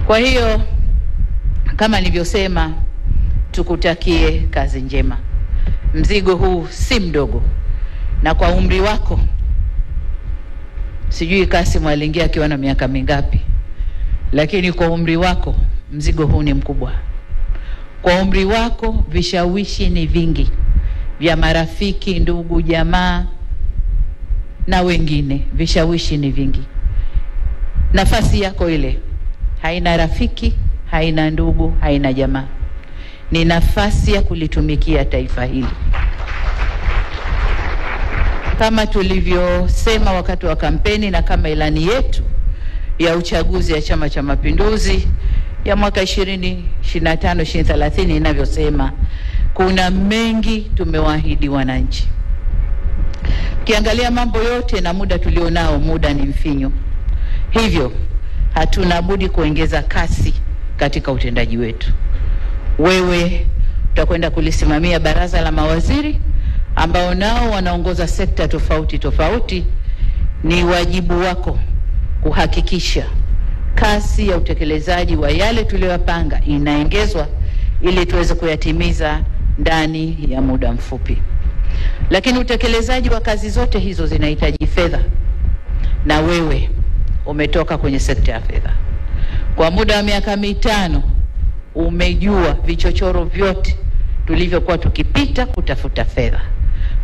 Kwa hiyo kama nilivyosema, tukutakie kazi njema. Mzigo huu si mdogo, na kwa umri wako, sijui Kassim aliingia akiwa na miaka mingapi, lakini kwa umri wako mzigo huu ni mkubwa. Kwa umri wako vishawishi ni vingi vya marafiki, ndugu, jamaa na wengine, vishawishi ni vingi. Nafasi yako ile haina rafiki, haina ndugu, haina jamaa. Ni nafasi ya kulitumikia taifa hili. Kama tulivyosema wakati wa kampeni na kama ilani yetu ya uchaguzi ya Chama cha Mapinduzi ya mwaka 2025-2030 inavyosema, kuna mengi tumewaahidi wananchi. Ukiangalia mambo yote na muda tulionao, muda ni mfinyo. Hivyo hatuna budi kuongeza kasi katika utendaji wetu. Wewe utakwenda kulisimamia baraza la mawaziri ambao nao wanaongoza sekta tofauti tofauti. Ni wajibu wako kuhakikisha kasi ya utekelezaji wa yale tuliyopanga inaongezwa ili tuweze kuyatimiza ndani ya muda mfupi. Lakini utekelezaji wa kazi zote hizo zinahitaji fedha, na wewe umetoka kwenye sekta ya fedha. Kwa muda wa miaka 5 umejua vichochoro vyote tulivyokuwa tukipita kutafuta fedha.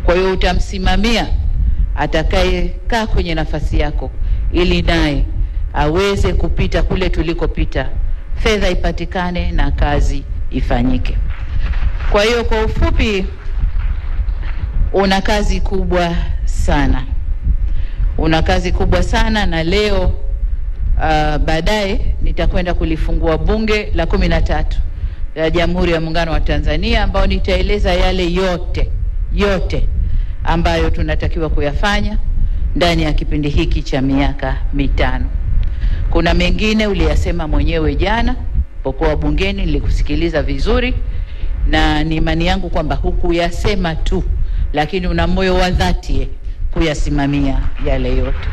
Kwa hiyo utamsimamia atakayekaa kwenye nafasi yako ili naye aweze kupita kule tulikopita, fedha ipatikane na kazi ifanyike. Kwa hiyo kwa ufupi, una kazi kubwa sana. Una kazi kubwa sana, na leo baadaye nitakwenda kulifungua bunge la 13 la Jamhuri ya Muungano wa Tanzania, ambao nitaeleza yale yote ambayo tunatakiwa kuyafanya ndani ya kipindi hiki cha miaka 5. Kuna mengine uliyasema mwenyewe jana pokuwa bungeni, nilikusikiliza vizuri, na ni imani yangu kwamba hukuyasema tu, lakini una moyo wa dhati kuyasimamia yale yote.